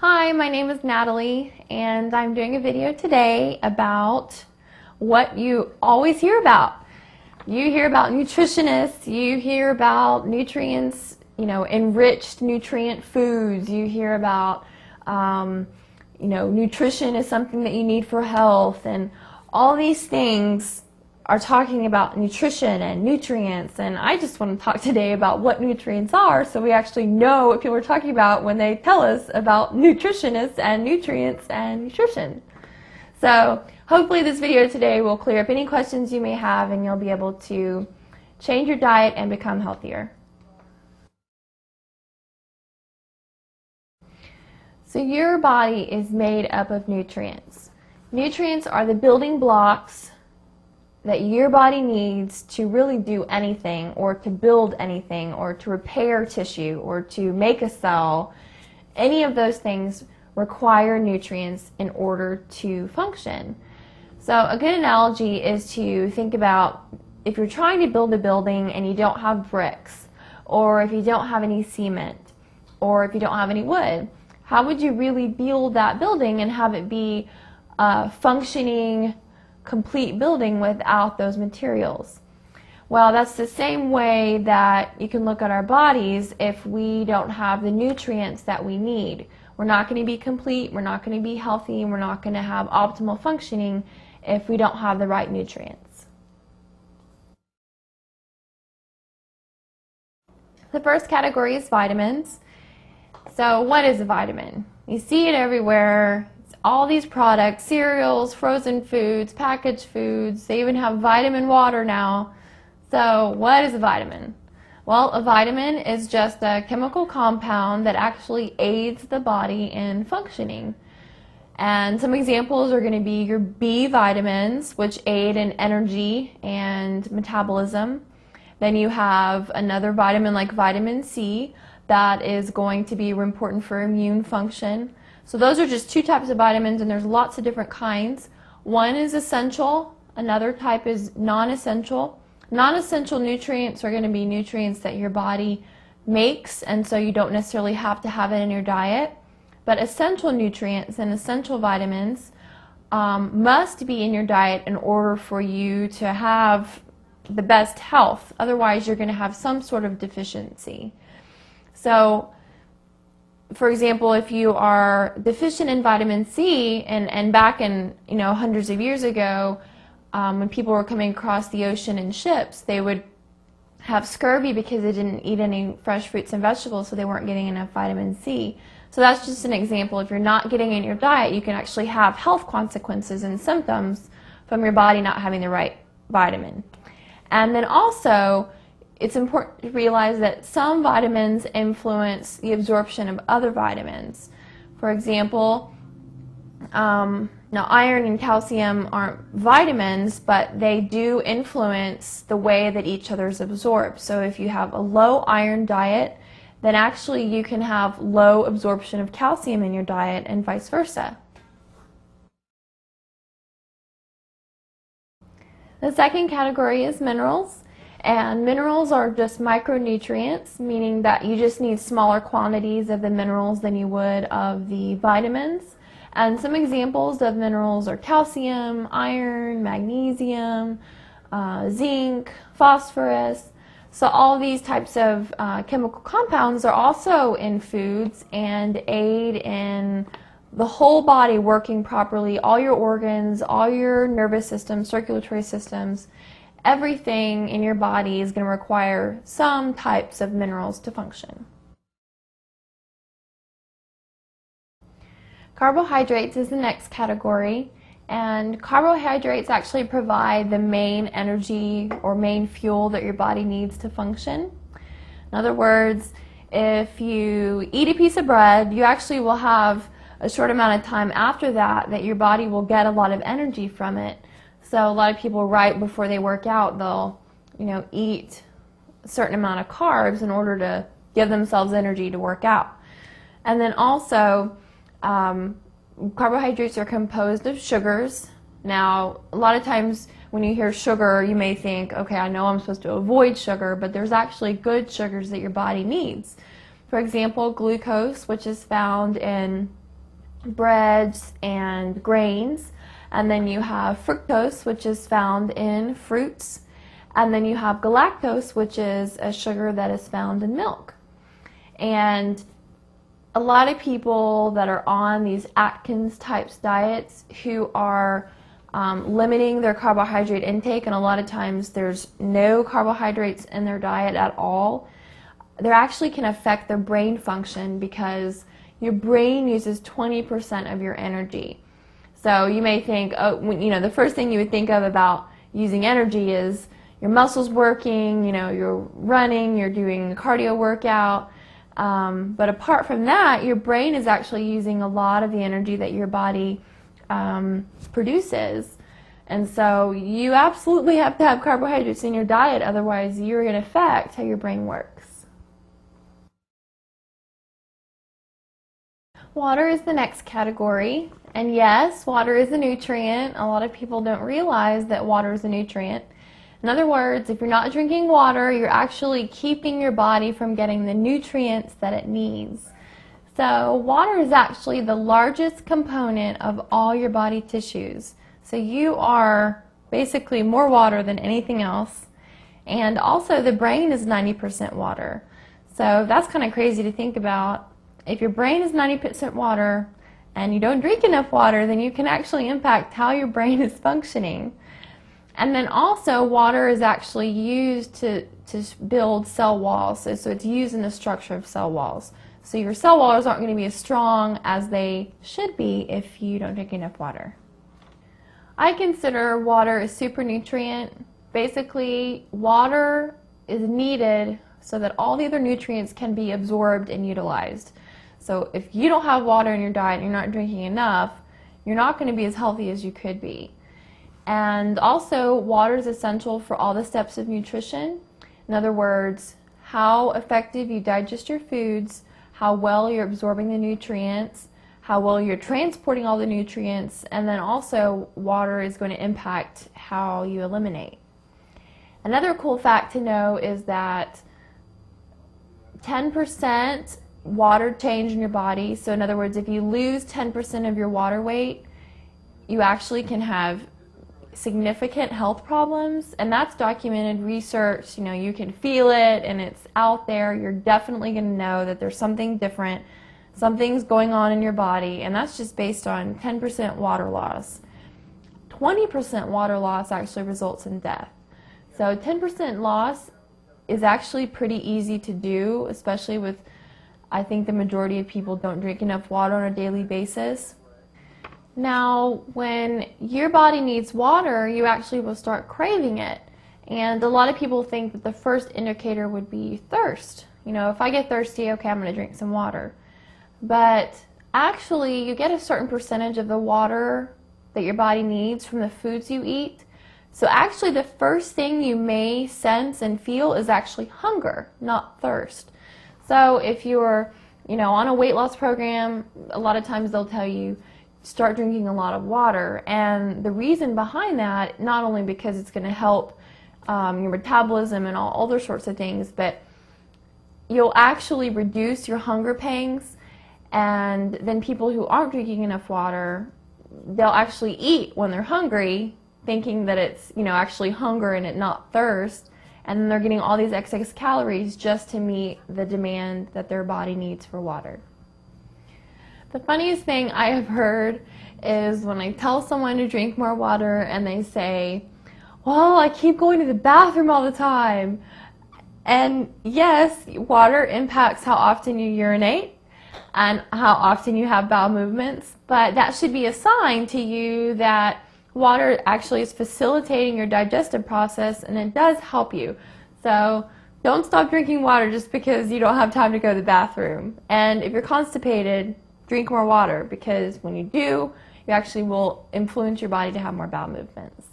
Hi, my name is Natalie, and I'm doing a video today about what you always hear about. You hear about nutritionists, you hear about nutrients, enriched nutrient foods, you hear about, nutrition is something that you need for health, and all these things are talking about nutrition and nutrients, and I just want to talk today about what nutrients are so we actually know what people are talking about when they tell us about nutritionists and nutrients and nutrition. So hopefully this video today will clear up any questions you may have and you'll be able to change your diet and become healthier. So your body is made up of nutrients. Nutrients are the building blocks that your body needs to really do anything, or to build anything, or to repair tissue, or to make a cell. Any of those things require nutrients in order to function. So a good analogy is to think about if you're trying to build a building and you don't have bricks, or if you don't have any cement, or if you don't have any wood, how would you really build that building and have it be a functioning, complete building without those materials? Well, that's the same way that you can look at our bodies. If we don't have the nutrients that we need, we're not going to be complete, we're not going to be healthy, and we're not going to have optimal functioning if we don't have the right nutrients. The first category is vitamins. So what is a vitamin? You see it everywhere. All these products, cereals, frozen foods, packaged foods, they even have vitamin water now. So what is a vitamin? Well, a vitamin is just a chemical compound that actually aids the body in functioning. And some examples are going to be your B vitamins, which aid in energy and metabolism. Then you have another vitamin like vitamin C that is going to be important for immune function. So those are just two types of vitamins, and there's lots of different kinds. One is essential, another type is non-essential. Non-essential nutrients are going to be nutrients that your body makes, and so you don't necessarily have to have it in your diet. But essential nutrients and essential vitamins must be in your diet in order for you to have the best health. Otherwise, you're going to have some sort of deficiency. So, for example, if you are deficient in vitamin C, and back in hundreds of years ago, when people were coming across the ocean in ships, they would have scurvy because they didn't eat any fresh fruits and vegetables, so they weren't getting enough vitamin C. So that's just an example. If you're not getting in your diet, you can actually have health consequences and symptoms from your body not having the right vitamin. And then also, it's important to realize that some vitamins influence the absorption of other vitamins. For example, now iron and calcium aren't vitamins, but they do influence the way that each other is absorbed. So if you have a low iron diet, then actually you can have low absorption of calcium in your diet, and vice versa. The second category is minerals. And minerals are just micronutrients, meaning that you just need smaller quantities of the minerals than you would of the vitamins. And some examples of minerals are calcium, iron, magnesium, zinc, phosphorus. So all these types of chemical compounds are also in foods and aid in the whole body working properly, all your organs, all your nervous systems, circulatory systems. Everything in your body is going to require some types of minerals to function. Carbohydrates is the next category, and carbohydrates actually provide the main energy or main fuel that your body needs to function. In other words, if you eat a piece of bread, you actually will have a short amount of time after that your body will get a lot of energy from it. So a lot of people, right before they work out, they'll eat a certain amount of carbs in order to give themselves energy to work out. And then also, carbohydrates are composed of sugars. Now, a lot of times when you hear sugar, you may think, okay, I know I'm supposed to avoid sugar, but there's actually good sugars that your body needs. For example, glucose, which is found in breads and grains. And then you have fructose, which is found in fruits. And then you have galactose, which is a sugar that is found in milk. And a lot of people that are on these Atkins types diets who are limiting their carbohydrate intake, and a lot of times there's no carbohydrates in their diet at all, they actually can affect their brain function because your brain uses 20% of your energy. So you may think, oh, the first thing you would think of about using energy is your muscles working, you're running, you're doing a cardio workout. But apart from that, your brain is actually using a lot of the energy that your body produces. And so you absolutely have to have carbohydrates in your diet, otherwise you're going to affect how your brain works. Water is the next category. And yes, water is a nutrient. A lot of people don't realize that water is a nutrient. In other words, if you're not drinking water, you're actually keeping your body from getting the nutrients that it needs. So water is actually the largest component of all your body tissues. So you are basically more water than anything else. And also the brain is 90% water. So that's kind of crazy to think about. If your brain is 90% water and you don't drink enough water, then you can actually impact how your brain is functioning. And then also water is actually used to build cell walls. So it's used in the structure of cell walls. So your cell walls aren't going to be as strong as they should be if you don't drink enough water. I consider water a super nutrient. Basically, water is needed so that all the other nutrients can be absorbed and utilized. So if you don't have water in your diet and you're not drinking enough, you're not going to be as healthy as you could be. And also, water is essential for all the steps of nutrition. In other words, how effective you digest your foods, how well you're absorbing the nutrients, how well you're transporting all the nutrients, and then also water is going to impact how you eliminate. Another cool fact to know is that 10% water change in your body. So in other words, if you lose 10% of your water weight, you actually can have significant health problems, and that's documented research. You can feel it and it's out there. You're definitely going to know that there's something different, something's going on in your body, and that's just based on 10% water loss. 20% water loss actually results in death. So 10% loss is actually pretty easy to do, especially with, I think the majority of people don't drink enough water on a daily basis. Now, when your body needs water, you actually will start craving it. And a lot of people think that the first indicator would be thirst. If I get thirsty, okay, I'm going to drink some water. But actually, you get a certain percentage of the water that your body needs from the foods you eat. So actually, the first thing you may sense and feel is actually hunger, not thirst. So if you're, on a weight loss program, a lot of times they'll tell you, start drinking a lot of water. And the reason behind that, not only because it's going to help your metabolism and all other sorts of things, but you'll actually reduce your hunger pangs. And then people who aren't drinking enough water, they'll actually eat when they're hungry, thinking that it's, actually hunger and it not thirst. And then they're getting all these excess calories just to meet the demand that their body needs for water. The funniest thing I have heard is when I tell someone to drink more water and they say, well, I keep going to the bathroom all the time. And yes, water impacts how often you urinate and how often you have bowel movements, but that should be a sign to you that water actually is facilitating your digestive process, and it does help you. So don't stop drinking water just because you don't have time to go to the bathroom. And if you're constipated, drink more water, because when you do, you actually will influence your body to have more bowel movements.